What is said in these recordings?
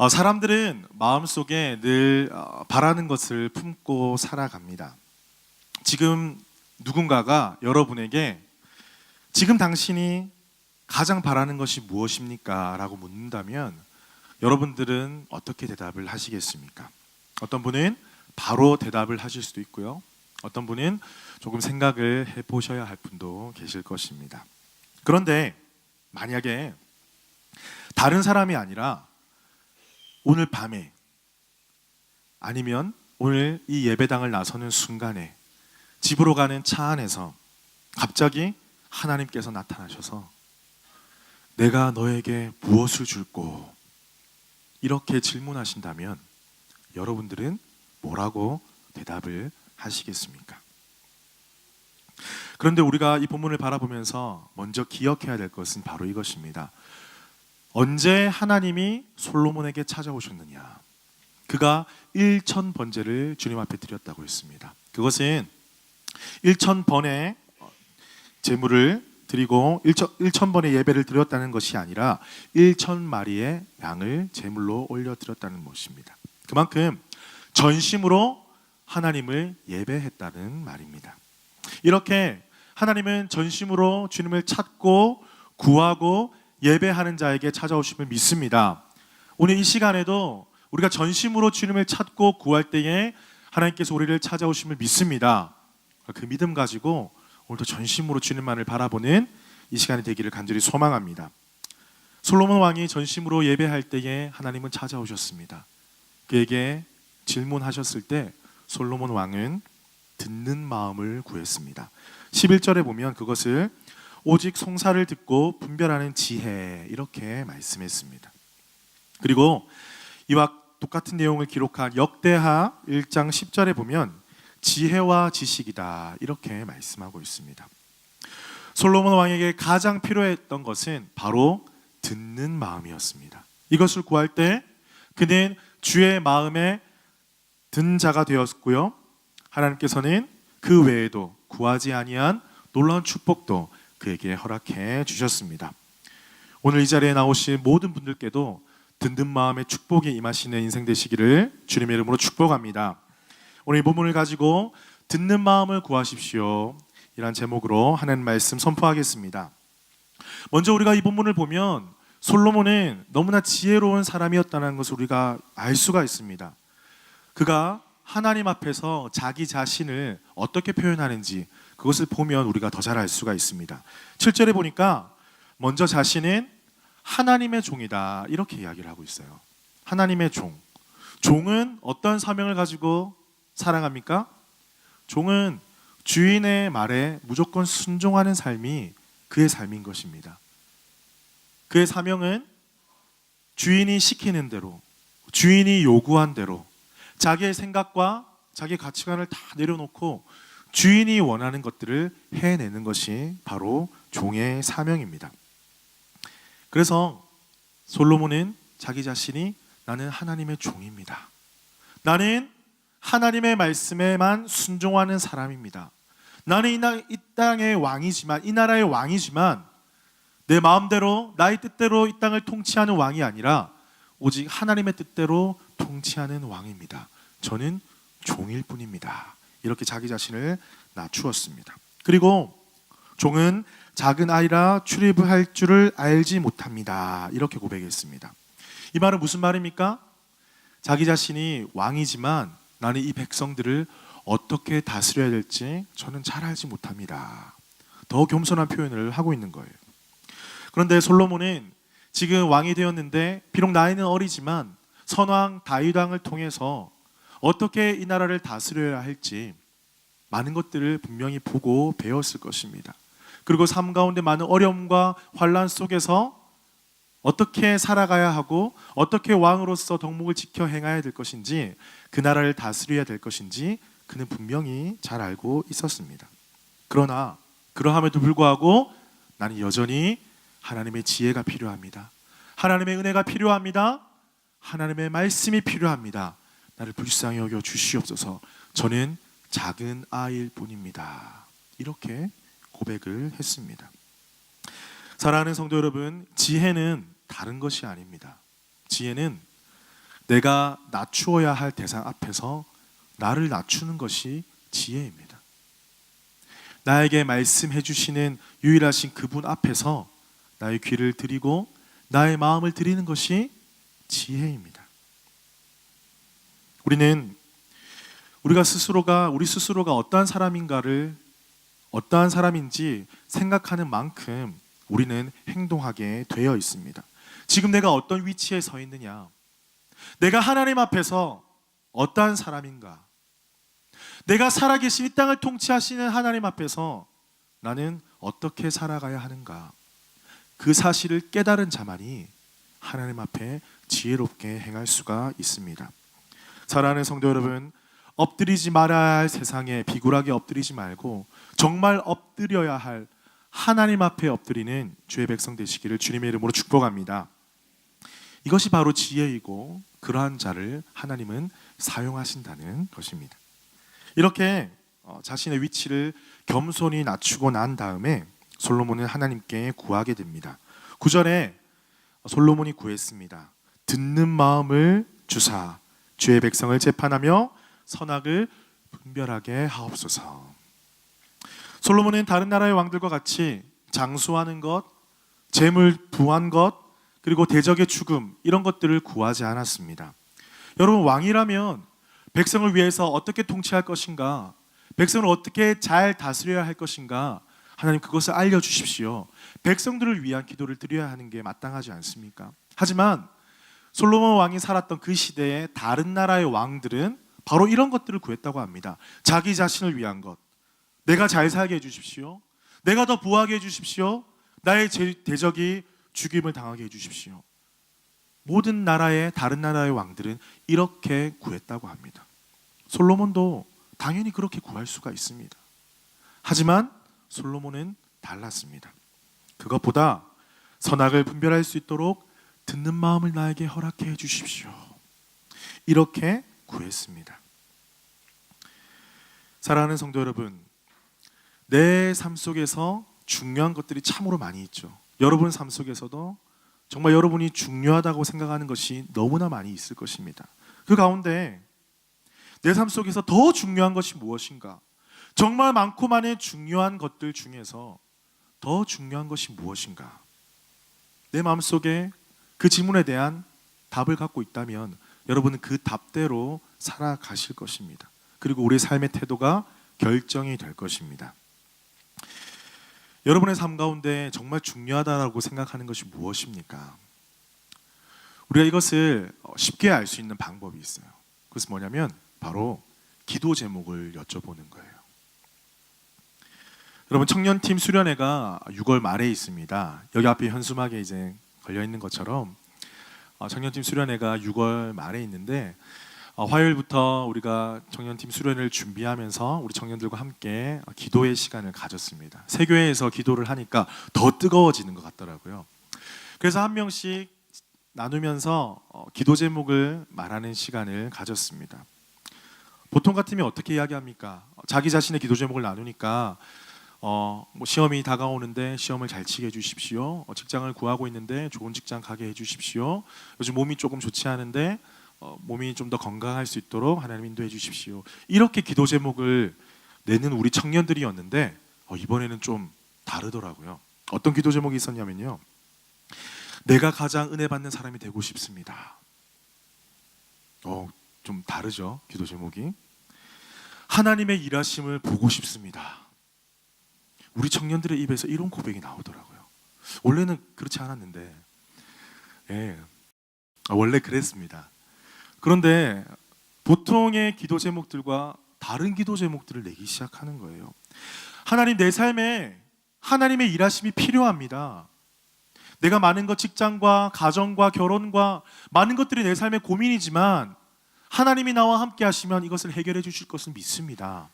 사람들은 마음속에 늘 바라는 것을 품고 살아갑니다. 지금 누군가가 여러분에게 지금 당신이 가장 바라는 것이 무엇입니까? 라고 묻는다면 여러분들은 어떻게 대답을 하시겠습니까? 어떤 분은 바로 대답을 하실 수도 있고요. 어떤 분은 조금 생각을 해보셔야 할 분도 계실 것입니다. 그런데 만약에 다른 사람이 아니라 오늘 밤에 아니면 오늘 이 예배당을 나서는 순간에 집으로 가는 차 안에서 갑자기 하나님께서 나타나셔서 내가 너에게 무엇을 줄꼬? 이렇게 질문하신다면 여러분들은 뭐라고 대답을 하시겠습니까? 그런데 우리가 이 본문을 바라보면서 먼저 기억해야 될 것은 바로 이것입니다. 언제 하나님이 솔로몬에게 찾아오셨느냐? 그가 1000번제를 주님 앞에 드렸다고 했습니다. 그것은 1000번의 제물을 드리고 1000번의 예배를 드렸다는 것이 아니라 1000마리의 양을 제물로 올려드렸다는 것입니다. 그만큼 전심으로 하나님을 예배했다는 말입니다. 이렇게 하나님은 전심으로 주님을 찾고 구하고 예배하는 자에게 찾아오심을 믿습니다. 오늘 이 시간에도 우리가 전심으로 주님을 찾고 구할 때에 하나님께서 우리를 찾아오심을 믿습니다. 그 믿음 가지고 오늘도 전심으로 주님만을 바라보는 이 시간이 되기를 간절히 소망합니다. 솔로몬 왕이 전심으로 예배할 때에 하나님은 찾아오셨습니다. 그에게 질문하셨을 때 솔로몬 왕은 듣는 마음을 구했습니다. 11절에 보면 그것을 오직 송사를 듣고 분별하는 지혜 이렇게 말씀했습니다. 그리고 이와 똑같은 내용을 기록한 역대하 1장 10절에 보면 지혜와 지식이다 이렇게 말씀하고 있습니다. 솔로몬 왕에게 가장 필요했던 것은 바로 듣는 마음이었습니다. 이것을 구할 때 그는 주의 마음에 든 자가 되었고요. 하나님께서는 그 외에도 구하지 아니한 놀라운 축복도 그에게 허락해 주셨습니다. 오늘 이 자리에 나오신 모든 분들께도 듣는 마음의 축복이 임하시는 인생 되시기를 주님의 이름으로 축복합니다. 오늘 이 본문을 가지고 듣는 마음을 구하십시오 이란 제목으로 하나님 말씀 선포하겠습니다. 먼저 우리가 이 본문을 보면 솔로몬은 너무나 지혜로운 사람이었다는 것을 우리가 알 수가 있습니다. 그가 하나님 앞에서 자기 자신을 어떻게 표현하는지 그것을 보면 우리가 더 잘 알 수가 있습니다. 7절에 보니까 먼저 자신은 하나님의 종이다 이렇게 이야기를 하고 있어요. 하나님의 종. 종은 어떤 사명을 가지고 살아갑니까? 종은 주인의 말에 무조건 순종하는 삶이 그의 삶인 것입니다. 그의 사명은 주인이 시키는 대로, 주인이 요구한 대로 자기의 생각과 자기의 가치관을 다 내려놓고 주인이 원하는 것들을 해내는 것이 바로 종의 사명입니다. 그래서 솔로몬은 자기 자신이 나는 하나님의 종입니다. 나는 하나님의 말씀에만 순종하는 사람입니다. 나는 이 땅의 왕이지만 이 나라의 왕이지만 내 마음대로 나의 뜻대로 이 땅을 통치하는 왕이 아니라 오직 하나님의 뜻대로 통치하는 왕입니다. 저는 종일 뿐입니다. 이렇게 자기 자신을 낮추었습니다. 그리고 종은 작은 아이라 출입할 줄을 알지 못합니다. 이렇게 고백했습니다. 이 말은 무슨 말입니까? 자기 자신이 왕이지만 나는 이 백성들을 어떻게 다스려야 될지 저는 잘 알지 못합니다. 더 겸손한 표현을 하고 있는 거예요. 그런데 솔로몬은 지금 왕이 되었는데 비록 나이는 어리지만 선왕 다윗 왕을 통해서 어떻게 이 나라를 다스려야 할지 많은 것들을 분명히 보고 배웠을 것입니다. 그리고 삶 가운데 많은 어려움과 환난 속에서 어떻게 살아가야 하고 어떻게 왕으로서 덕목을 지켜 행해야 될 것인지 그 나라를 다스려야 될 것인지 그는 분명히 잘 알고 있었습니다. 그러나 그러함에도 불구하고 나는 여전히 하나님의 지혜가 필요합니다. 하나님의 은혜가 필요합니다. 하나님의 말씀이 필요합니다. 나를 불쌍히 여겨 주시옵소서. 저는 작은 아이일 뿐입니다. 이렇게 고백을 했습니다. 사랑하는 성도 여러분, 지혜는 다른 것이 아닙니다. 지혜는 내가 낮추어야 할 대상 앞에서 나를 낮추는 것이 지혜입니다. 나에게 말씀해 주시는 유일하신 그분 앞에서 나의 귀를 드리고 나의 마음을 드리는 것이 지혜입니다. 우리 스스로가 어떠한 사람인지 생각하는 만큼 우리는 행동하게 되어 있습니다. 지금 내가 어떤 위치에 서 있느냐, 내가 하나님 앞에서 어떠한 사람인가, 내가 살아계신 이 땅을 통치하시는 하나님 앞에서 나는 어떻게 살아가야 하는가, 그 사실을 깨달은 자만이 하나님 앞에 지혜롭게 행할 수가 있습니다. 사랑하는 성도 여러분, 엎드리지 말아야 할 세상에 비굴하게 엎드리지 말고 정말 엎드려야 할 하나님 앞에 엎드리는 주의 백성 되시기를 주님의 이름으로 축복합니다. 이것이 바로 지혜이고 그러한 자를 하나님은 사용하신다는 것입니다. 이렇게 자신의 위치를 겸손히 낮추고 난 다음에 솔로몬은 하나님께 구하게 됩니다. 9절에 솔로몬이 구했습니다. 듣는 마음을 주사 주의 백성을 재판하며 선악을 분별하게 하옵소서. 솔로몬은 다른 나라의 왕들과 같이 장수하는 것, 재물 부한 것, 그리고 대적의 죽음, 이런 것들을 구하지 않았습니다. 여러분, 왕이라면 백성을 위해서 어떻게 통치할 것인가, 백성을 어떻게 잘 다스려야 할 것인가, 하나님 그것을 알려주십시오. 백성들을 위한 기도를 드려야 하는 게 마땅하지 않습니까? 하지만 솔로몬 왕이 살았던 그 시대의 다른 나라의 왕들은 바로 이런 것들을 구했다고 합니다. 자기 자신을 위한 것, 내가 잘 살게 해주십시오, 내가 더 부하게 해주십시오, 나의 대적이 죽임을 당하게 해주십시오. 모든 다른 나라의 왕들은 이렇게 구했다고 합니다. 솔로몬도 당연히 그렇게 구할 수가 있습니다. 하지만 솔로몬은 달랐습니다. 그것보다 선악을 분별할 수 있도록 듣는 마음을 나에게 허락해 주십시오, 이렇게 구했습니다. 사랑하는 성도 여러분, 내 삶 속에서 중요한 것들이 참으로 많이 있죠. 여러분 삶 속에서도 정말 여러분이 중요하다고 생각하는 것이 너무나 많이 있을 것입니다. 그 가운데 내 삶 속에서 더 중요한 것이 무엇인가? 정말 많고 많은 중요한 것들 중에서 더 중요한 것이 무엇인가? 내 마음속에 그 질문에 대한 답을 갖고 있다면 여러분은 그 답대로 살아가실 것입니다. 그리고 우리의 삶의 태도가 결정이 될 것입니다. 여러분의 삶 가운데 정말 중요하다고 생각하는 것이 무엇입니까? 우리가 이것을 쉽게 알 수 있는 방법이 있어요. 그것은 뭐냐면 바로 기도 제목을 여쭤보는 거예요. 여러분, 청년팀 수련회가 6월 말에 있습니다. 여기 앞에 현수막에 이제 걸려 있는 것처럼 청년팀 수련회가 6월 말에 있는데 화요일부터 우리가 청년팀 수련회를 준비하면서 우리 청년들과 함께 기도의 시간을 가졌습니다. 새 교회에서 기도를 하니까 더 뜨거워지는 것 같더라고요. 그래서 한 명씩 나누면서 기도 제목을 말하는 시간을 가졌습니다. 보통 같으면 어떻게 이야기합니까? 자기 자신의 기도 제목을 나누니까 시험이 다가오는데 시험을 잘 치게 해주십시오. 직장을 구하고 있는데 좋은 직장 가게 해주십시오. 요즘 몸이 조금 좋지 않은데 몸이 좀 더 건강할 수 있도록 하나님 인도해 주십시오. 이렇게 기도 제목을 내는 우리 청년들이었는데 이번에는 좀 다르더라고요. 어떤 기도 제목이 있었냐면요, 내가 가장 은혜 받는 사람이 되고 싶습니다. 좀 다르죠, 기도 제목이. 하나님의 일하심을 보고 싶습니다. 우리 청년들의 입에서 이런 고백이 나오더라고요. 원래는 그렇지 않았는데, 원래 그랬습니다. 그런데 보통의 기도 제목들과 다른 기도 제목들을 내기 시작하는 거예요. 하나님, 내 삶에 하나님의 일하심이 필요합니다. 내가 많은 것, 직장과 가정과 결혼과 많은 것들이 내 삶의 고민이지만 하나님이 나와 함께 하시면 이것을 해결해 주실 것을 믿습니다.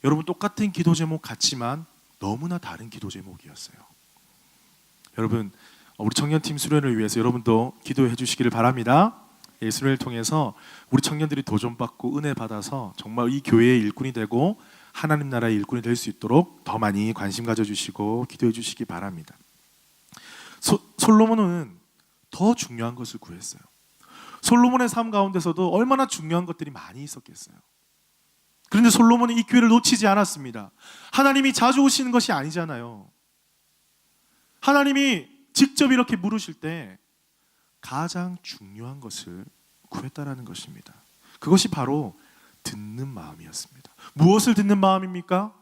여러분, 똑같은 기도 제목 같지만 너무나 다른 기도 제목이었어요. 여러분, 우리 청년팀 수련을 위해서 여러분도 기도해 주시기를 바랍니다. 이 수련을 통해서 우리 청년들이 도전받고 은혜 받아서 정말 이 교회의 일꾼이 되고 하나님 나라의 일꾼이 될 수 있도록 더 많이 관심 가져주시고 기도해 주시기 바랍니다. 솔로몬은 더 중요한 것을 구했어요. 솔로몬의 삶 가운데서도 얼마나 중요한 것들이 많이 있었겠어요. 그런데 솔로몬은 이 기회를 놓치지 않았습니다. 하나님이 자주 오시는 것이 아니잖아요. 하나님이 직접 이렇게 물으실 때 가장 중요한 것을 구했다라는 것입니다. 그것이 바로 듣는 마음이었습니다. 무엇을 듣는 마음입니까?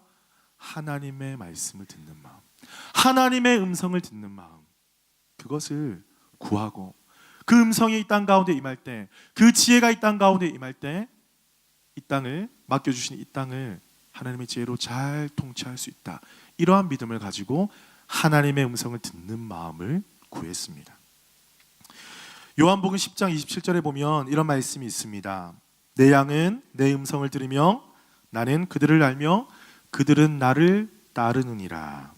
하나님의 말씀을 듣는 마음, 하나님의 음성을 듣는 마음, 그것을 구하고 그 음성이 이 땅 가운데 임할 때, 그 지혜가 이 땅 가운데 임할 때 이 땅을 맡겨주신 이 땅을 하나님의 지혜로 잘 통치할 수 있다, 이러한 믿음을 가지고 하나님의 음성을 듣는 마음을 구했습니다. 요한복음 10장 27절에 보면 이런 말씀이 있습니다. 내 양은 내 음성을 들으며 나는 그들을 알며 그들은 나를 따르느니라.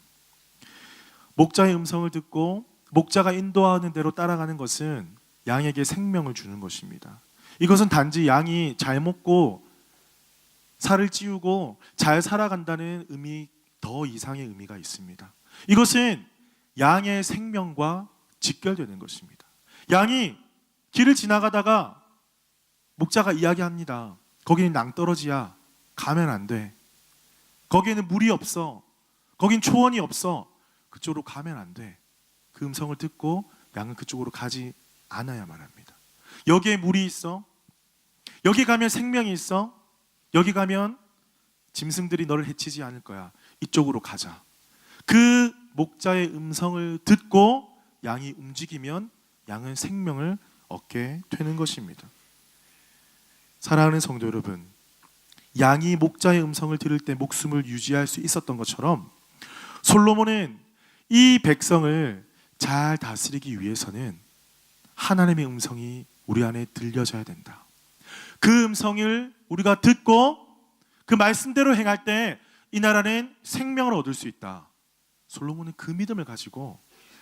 목자의 음성을 듣고 목자가 인도하는 대로 따라가는 것은 양에게 생명을 주는 것입니다. 이것은 단지 양이 잘 먹고 살을 찌우고 잘 살아간다는 의미 더 이상의 의미가 있습니다. 이것은 양의 생명과 직결되는 것입니다. 양이 길을 지나가다가 목자가 이야기합니다. 거기는 낭떠러지야, 가면 안 돼. 거기에는 물이 없어, 거긴 초원이 없어, 그쪽으로 가면 안 돼. 그 음성을 듣고 양은 그쪽으로 가지 않아야만 합니다. 여기에 물이 있어, 여기 가면 생명이 있어, 여기 가면 짐승들이 너를 해치지 않을 거야, 이쪽으로 가자. 그 목자의 음성을 듣고 양이 움직이면 양은 생명을 얻게 되는 것입니다. 사랑하는 성도 여러분, 양이 목자의 음성을 들을 때 목숨을 유지할 수 있었던 것처럼 솔로몬은 이 백성을 잘 다스리기 위해서는 하나님의 음성이 우리 안에 들려져야 된다. 그 음성을 우리가 듣고 그 말씀대로 행할 때 이 나라는 생명을 얻을 수 있다. 솔로몬은 그 믿음을 가지고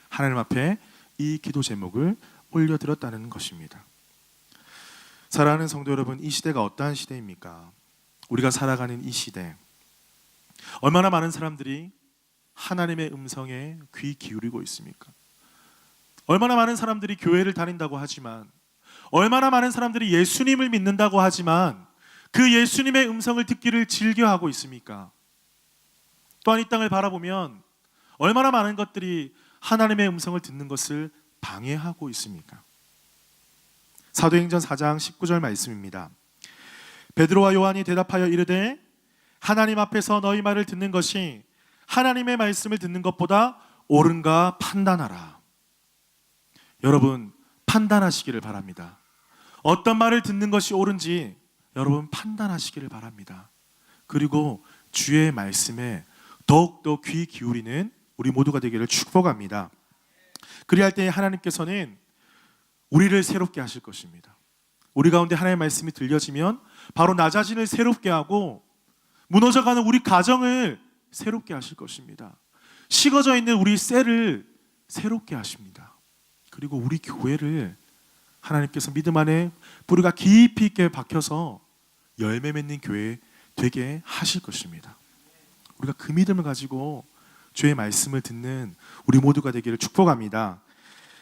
하나님 앞에 이 기도 제목을 올려드렸다는 것입니다. 사랑하는 성도 여러분, 이 시대가 어떠한 시대입니까? 우리가 살아가는 이 시대, 얼마나 많은 사람들이 하나님의 음성에 귀 기울이고 있습니까? 얼마나 많은 사람들이 교회를 다닌다고 하지만, 얼마나 많은 사람들이 예수님을 믿는다고 하지만 그 예수님의 음성을 듣기를 즐겨하고 있습니까? 또한 이 땅을 바라보면 얼마나 많은 것들이 하나님의 음성을 듣는 것을 방해하고 있습니까? 사도행전 4장 19절 말씀입니다. 베드로와 요한이 대답하여 이르되 하나님 앞에서 너희 말을 듣는 것이 하나님의 말씀을 듣는 것보다 옳은가 판단하라. 여러분, 판단하시기를 바랍니다. 어떤 말을 듣는 것이 옳은지 여러분 판단하시기를 바랍니다. 그리고 주의 말씀에 더욱더 귀 기울이는 우리 모두가 되기를 축복합니다. 그리할 때 하나님께서는 우리를 새롭게 하실 것입니다. 우리 가운데 하나님의 말씀이 들려지면 바로 나 자신을 새롭게 하고 무너져가는 우리 가정을 새롭게 하실 것입니다. 식어져 있는 우리 셀을 새롭게 하십니다. 그리고 우리 교회를 하나님께서 믿음 안에 뿌리가 깊이 있게 박혀서 열매 맺는 교회 되게 하실 것입니다. 우리가 그 믿음을 가지고 주의 말씀을 듣는 우리 모두가 되기를 축복합니다.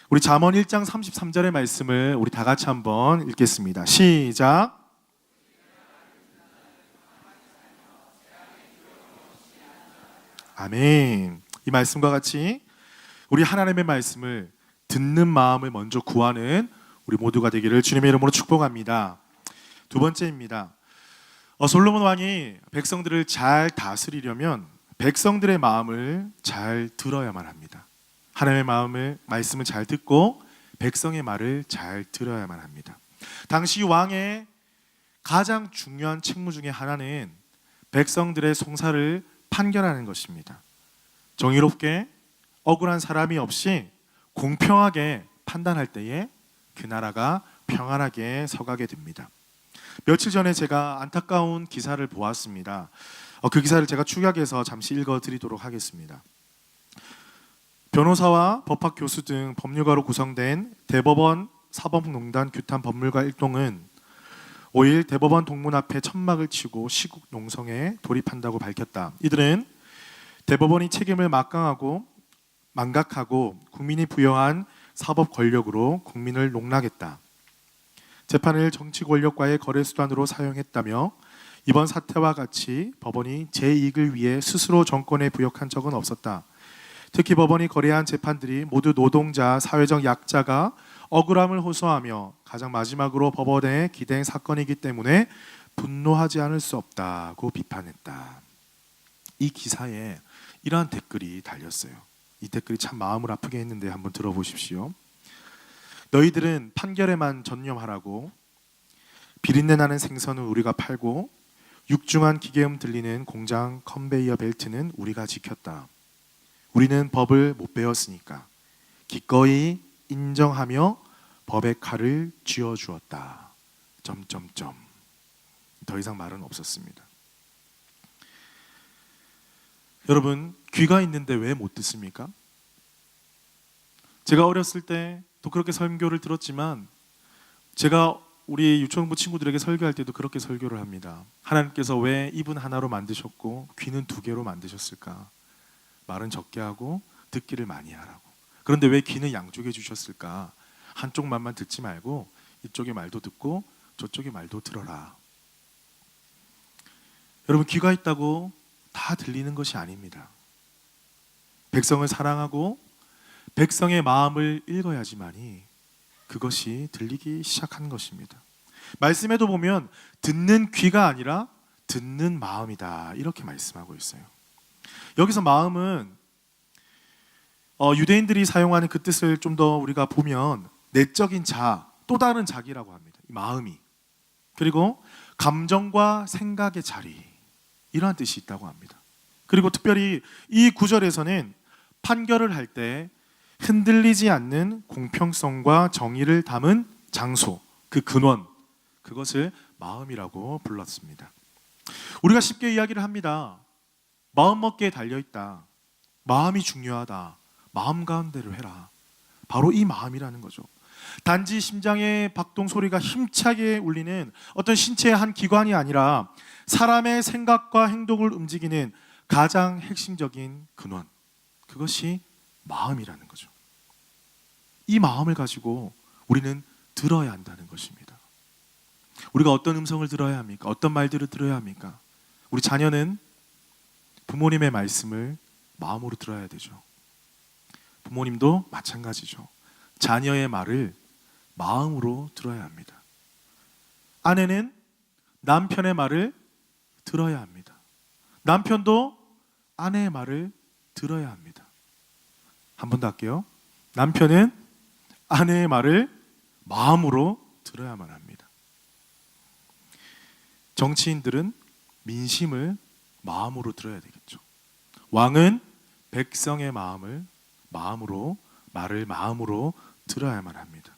우리 잠언 1장 33절의 말씀을 우리 다 같이 한번 읽겠습니다. 시작. 아멘. 이 말씀과 같이 우리 하나님의 말씀을 듣는 마음을 먼저 구하는 우리 모두가 되기를 주님의 이름으로 축복합니다. 두 번째입니다. 솔로몬 왕이 백성들을 잘 다스리려면 백성들의 마음을 잘 들어야만 합니다. 하나님의 말씀을 잘 듣고 백성의 말을 잘 들어야만 합니다. 당시 왕의 가장 중요한 책무 중에 하나는 백성들의 송사를 판결하는 것입니다. 정의롭게 억울한 사람이 없이 공평하게 판단할 때에 그 나라가 평안하게 서가게 됩니다. 며칠 전에 제가 안타까운 기사를 보았습니다. 그 기사를 제가 축약해서 잠시 읽어드리도록 하겠습니다. 변호사와 법학 교수 등 법률가로 구성된 대법원 사법농단 규탄 법률가 일동은 5일 대법원 동문 앞에 천막을 치고 시국 농성에 돌입한다고 밝혔다. 이들은 대법원이 책임을 망각하고 국민이 부여한 사법 권력으로 국민을 농락했다. 재판을 정치 권력과의 거래 수단으로 사용했다며 이번 사태와 같이 법원이 제 이익을 위해 스스로 정권에 부역한 적은 없었다. 특히 법원이 거래한 재판들이 모두 노동자, 사회적 약자가 억울함을 호소하며 가장 마지막으로 법원에 기대한 사건이기 때문에 분노하지 않을 수 없다고 비판했다. 이 기사에 이러한 댓글이 달렸어요. 이 댓글이 참 마음을 아프게 했는데 한번 들어보십시오. 너희들은 판결에만 전념하라고. 비린내 나는 생선은 우리가 팔고 육중한 기계음 들리는 공장 컨베이어 벨트는 우리가 지켰다. 우리는 법을 못 배웠으니까 기꺼이 인정하며 법의 칼을 쥐어주었다. 점점점. 더 이상 말은 없었습니다. 여러분, 귀가 있는데 왜 못 듣습니까? 제가 어렸을 때 또 그렇게 설교를 들었지만 제가 우리 유초등부 친구들에게 설교할 때도 그렇게 설교를 합니다. 하나님께서 왜 입은 하나로 만드셨고 귀는 두 개로 만드셨을까? 말은 적게 하고 듣기를 많이 하라고. 그런데 왜 귀는 양쪽에 주셨을까? 한쪽 말만 듣지 말고 이쪽의 말도 듣고 저쪽의 말도 들어라. 여러분, 귀가 있다고 다 들리는 것이 아닙니다. 백성을 사랑하고 백성의 마음을 읽어야지만이 그것이 들리기 시작한 것입니다. 말씀에도 보면 듣는 귀가 아니라 듣는 마음이다, 이렇게 말씀하고 있어요. 여기서 마음은 유대인들이 사용하는 그 뜻을 좀 더 우리가 보면 내적인 자, 또 다른 자기라고 합니다. 이 마음이. 그리고 감정과 생각의 자리, 이러한 뜻이 있다고 합니다. 그리고 특별히 이 구절에서는 판결을 할 때 흔들리지 않는 공평성과 정의를 담은 장소, 그 근원, 그것을 마음이라고 불렀습니다. 우리가 쉽게 이야기를 합니다. 마음 먹기에 달려있다. 마음이 중요하다. 마음 가운데로 해라. 바로 이 마음이라는 거죠. 단지 심장의 박동 소리가 힘차게 울리는 어떤 신체의 한 기관이 아니라 사람의 생각과 행동을 움직이는 가장 핵심적인 근원, 그것이 마음이라는 거죠. 이 마음을 가지고 우리는 들어야 한다는 것입니다. 우리가 어떤 음성을 들어야 합니까? 어떤 말들을 들어야 합니까? 우리 자녀는 부모님의 말씀을 마음으로 들어야 되죠. 부모님도 마찬가지죠. 자녀의 말을 마음으로 들어야 합니다. 아내는 남편의 말을 들어야 합니다. 남편도 아내의 말을 들어야 합니다. 한 번 더 할게요. 남편은 아내의 말을 마음으로 들어야만 합니다. 정치인들은 민심을 마음으로 들어야 되겠죠. 왕은 백성의 말을 마음으로 들어야만 합니다.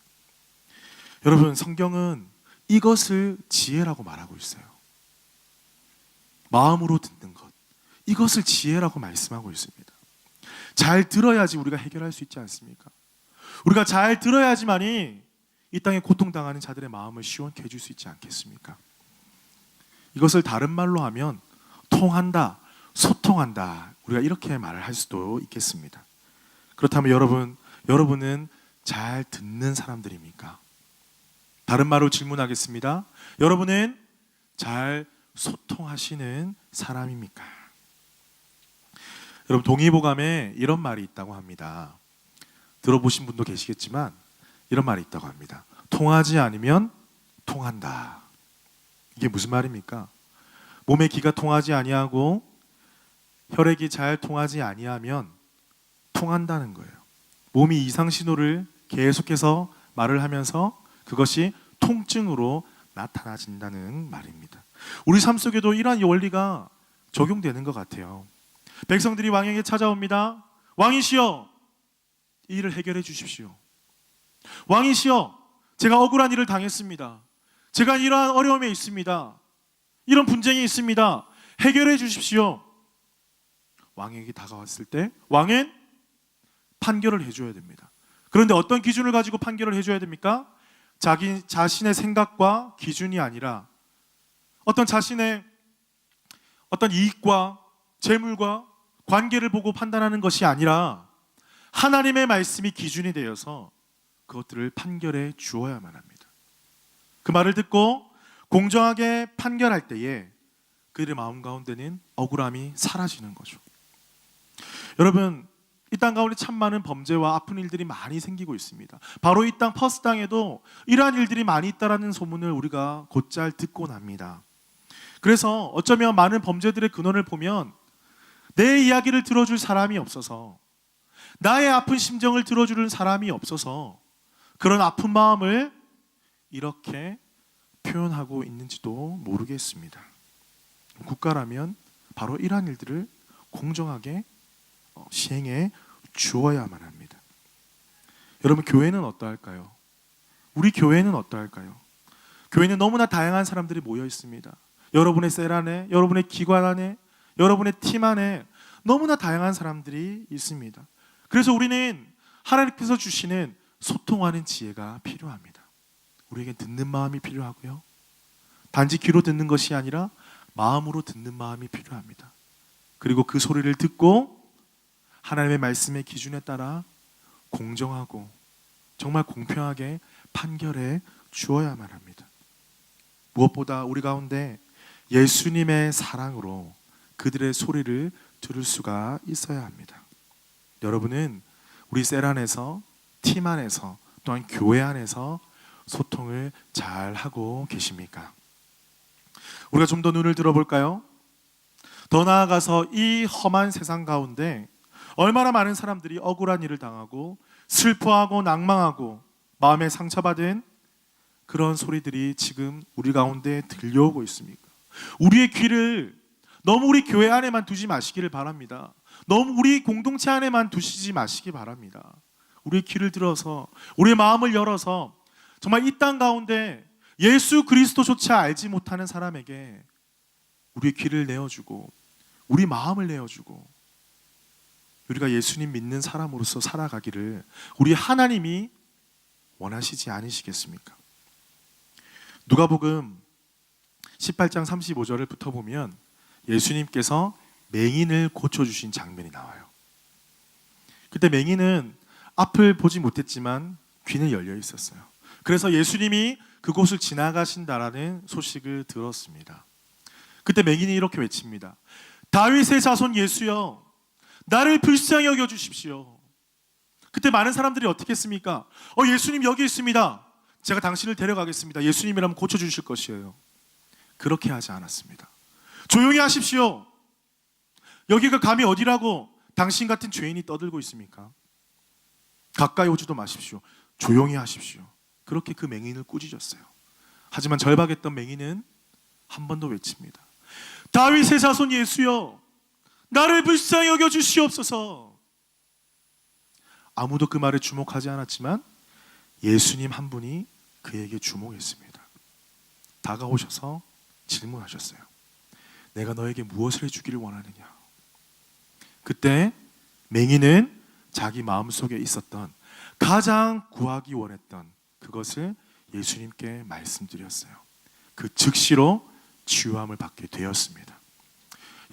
여러분, 성경은 이것을 지혜라고 말하고 있어요. 마음으로 듣는 것, 이것을 지혜라고 말씀하고 있습니다. 잘 들어야지 우리가 해결할 수 있지 않습니까? 우리가 잘 들어야지만이 이 땅에 고통당하는 자들의 마음을 시원케 해줄 수 있지 않겠습니까? 이것을 다른 말로 하면 통한다, 소통한다, 우리가 이렇게 말을 할 수도 있겠습니다. 그렇다면 여러분은 잘 듣는 사람들입니까? 다른 말로 질문하겠습니다. 여러분은 잘 소통하시는 사람입니까? 여러분, 동의보감에 이런 말이 있다고 합니다. 들어보신 분도 계시겠지만 이런 말이 있다고 합니다. 통하지 않으면 통한다. 이게 무슨 말입니까? 몸의 기가 통하지 아니하고 혈액이 잘 통하지 아니하면 통한다는 거예요. 몸이 이상 신호를 계속해서 말을 하면서 그것이 통증으로 나타나진다는 말입니다. 우리 삶 속에도 이러한 원리가 적용되는 것 같아요. 백성들이 왕에게 찾아옵니다. 왕이시여, 이 일을 해결해 주십시오. 왕이시여, 제가 억울한 일을 당했습니다. 제가 이러한 어려움에 있습니다. 이런 분쟁이 있습니다. 해결해 주십시오. 왕에게 다가왔을 때 왕은 판결을 해줘야 됩니다. 그런데 어떤 기준을 가지고 판결을 해줘야 됩니까? 자기 자신의 생각과 기준이 아니라 자신의 어떤 이익과 재물과 관계를 보고 판단하는 것이 아니라 하나님의 말씀이 기준이 되어서 그것들을 판결해 주어야만 합니다. 그 말을 듣고 공정하게 판결할 때에 그들의 마음 가운데는 억울함이 사라지는 거죠. 여러분, 이 땅 가운데 참 많은 범죄와 아픈 일들이 많이 생기고 있습니다. 바로 이 땅 퍼스 땅에도 이러한 일들이 많이 있다라는 소문을 우리가 곧잘 듣고 납니다. 그래서 어쩌면 많은 범죄들의 근원을 보면 내 이야기를 들어줄 사람이 없어서, 나의 아픈 심정을 들어주는 사람이 없어서 그런 아픈 마음을 이렇게 표현하고 있는지도 모르겠습니다. 국가라면 바로 이러한 일들을 공정하게 시행해 주어야만 합니다. 여러분, 교회는 어떠할까요? 우리 교회는 어떠할까요? 교회는 너무나 다양한 사람들이 모여 있습니다. 여러분의 셀 안에, 여러분의 기관 안에, 여러분의 팀 안에 너무나 다양한 사람들이 있습니다. 그래서 우리는 하나님께서 주시는 소통하는 지혜가 필요합니다. 우리에게 듣는 마음이 필요하고요, 단지 귀로 듣는 것이 아니라 마음으로 듣는 마음이 필요합니다. 그리고 그 소리를 듣고 하나님의 말씀의 기준에 따라 공정하고 정말 공평하게 판결해 주어야만 합니다. 무엇보다 우리 가운데 예수님의 사랑으로 그들의 소리를 들을 수가 있어야 합니다. 여러분은 우리 셀 안에서, 팀 안에서, 또한 교회 안에서 소통을 잘 하고 계십니까? 우리가 좀 더 눈을 들어볼까요? 더 나아가서 이 험한 세상 가운데 얼마나 많은 사람들이 억울한 일을 당하고 슬퍼하고 낭망하고 마음에 상처받은 그런 소리들이 지금 우리 가운데 들려오고 있습니까? 우리의 귀를 너무 우리 교회 안에만 두지 마시기를 바랍니다. 너무 우리 공동체 안에만 두시지 마시기 바랍니다. 우리의 귀를 들어서, 우리의 마음을 열어서 정말 이 땅 가운데 예수 그리스도조차 알지 못하는 사람에게 우리의 귀를 내어주고 우리 마음을 내어주고 우리가 예수님 믿는 사람으로서 살아가기를 우리 하나님이 원하시지 않으시겠습니까? 누가복음 18장 35절을 붙어보면 예수님께서 맹인을 고쳐주신 장면이 나와요. 그때 맹인은 앞을 보지 못했지만 귀는 열려 있었어요. 그래서 예수님이 그곳을 지나가신다라는 소식을 들었습니다. 그때 맹인이 이렇게 외칩니다. 다윗의 자손 예수여, 나를 불쌍히 여겨주십시오. 그때 많은 사람들이 어떻게 했습니까? 예수님 여기 있습니다. 제가 당신을 데려가겠습니다. 예수님이라면 고쳐주실 것이에요. 그렇게 하지 않았습니다. 조용히 하십시오. 여기가 감히 어디라고 당신 같은 죄인이 떠들고 있습니까? 가까이 오지도 마십시오. 조용히 하십시오. 그렇게 그 맹인을 꾸짖었어요. 하지만 절박했던 맹인은 한 번 더 외칩니다. 다윗의 자손 예수여, 나를 불쌍히 여겨 주시옵소서. 아무도 그 말에 주목하지 않았지만 예수님 한 분이 그에게 주목했습니다. 다가오셔서 질문하셨어요. 내가 너에게 무엇을 해주기를 원하느냐? 그때 맹인은 자기 마음속에 있었던 가장 구하기 원했던 그것을 예수님께 말씀드렸어요. 그 즉시로 치유함을 받게 되었습니다.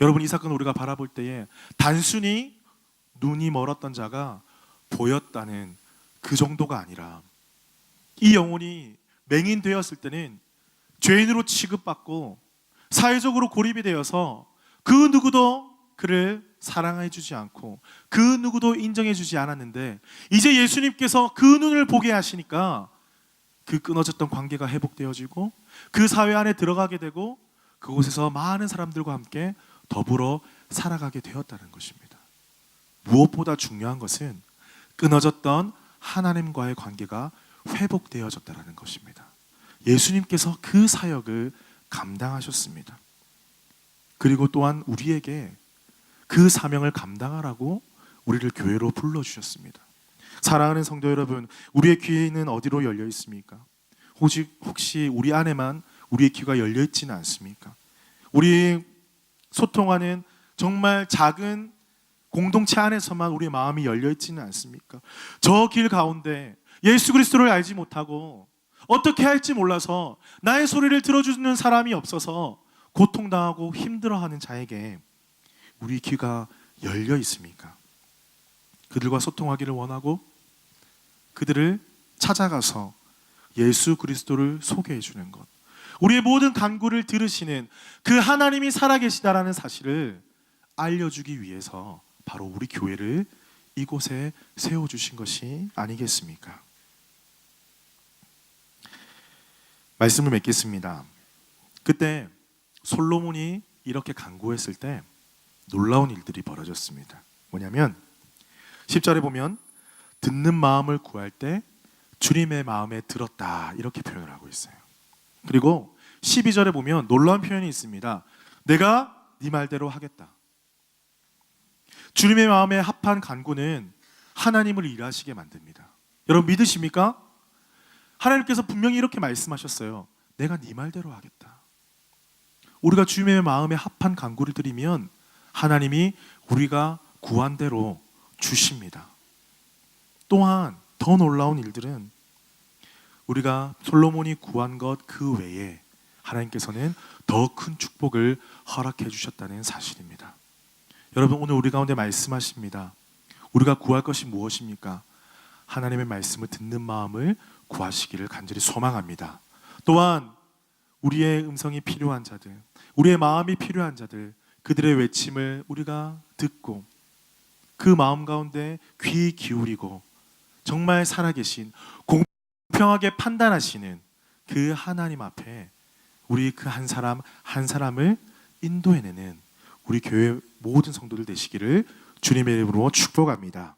여러분, 이 사건을 우리가 바라볼 때에 단순히 눈이 멀었던 자가 보였다는 그 정도가 아니라 이 영혼이 맹인 되었을 때는 죄인으로 취급받고 사회적으로 고립이 되어서 그 누구도 그를 사랑해 주지 않고 그 누구도 인정해 주지 않았는데 이제 예수님께서 그 눈을 보게 하시니까 그 끊어졌던 관계가 회복되어지고 그 사회 안에 들어가게 되고 그곳에서 많은 사람들과 함께 더불어 살아가게 되었다는 것입니다. 무엇보다 중요한 것은 끊어졌던 하나님과의 관계가 회복되어졌다는 것입니다. 예수님께서 그 사역을 감당하셨습니다. 그리고 또한 우리에게 그 사명을 감당하라고 우리를 교회로 불러주셨습니다. 사랑하는 성도 여러분, 우리의 귀는 어디로 열려 있습니까? 혹시 우리 안에만 우리의 귀가 열려 있지는 않습니까? 우리 소통하는 정말 작은 공동체 안에서만 우리의 마음이 열려 있지는 않습니까? 저 길 가운데 예수 그리스도를 알지 못하고 어떻게 할지 몰라서 나의 소리를 들어주는 사람이 없어서 고통당하고 힘들어하는 자에게 우리 귀가 열려 있습니까? 그들과 소통하기를 원하고 그들을 찾아가서 예수 그리스도를 소개해 주는 것, 우리의 모든 간구를 들으시는 그 하나님이 살아계시다라는 사실을 알려주기 위해서 바로 우리 교회를 이곳에 세워주신 것이 아니겠습니까? 말씀을 맺겠습니다. 그때 솔로몬이 이렇게 간구했을 때 놀라운 일들이 벌어졌습니다. 뭐냐면 10절에 보면 듣는 마음을 구할 때 주님의 마음에 들었다, 이렇게 표현을 하고 있어요. 그리고 12절에 보면 놀라운 표현이 있습니다. 내가 네 말대로 하겠다. 주님의 마음에 합한 간구는 하나님을 일하시게 만듭니다. 여러분 믿으십니까? 하나님께서 분명히 이렇게 말씀하셨어요. 내가 네 말대로 하겠다. 우리가 주님의 마음에 합한 간구를 드리면 하나님이 우리가 구한 대로 주십니다. 또한 더 놀라운 일들은 우리가 솔로몬이 구한 것 그 외에 하나님께서는 더 큰 축복을 허락해 주셨다는 사실입니다. 여러분 오늘 우리 가운데 말씀하십니다. 우리가 구할 것이 무엇입니까? 하나님의 말씀을 듣는 마음을 구하시기를 간절히 소망합니다. 또한 우리의 음성이 필요한 자들, 우리의 마음이 필요한 자들, 그들의 외침을 우리가 듣고 그 마음 가운데 귀 기울이고 정말 살아계신, 공평하게 판단하시는 그 하나님 앞에 우리 그 한 사람 한 사람을 인도해내는 우리 교회 모든 성도들 되시기를 주님의 이름으로 축복합니다.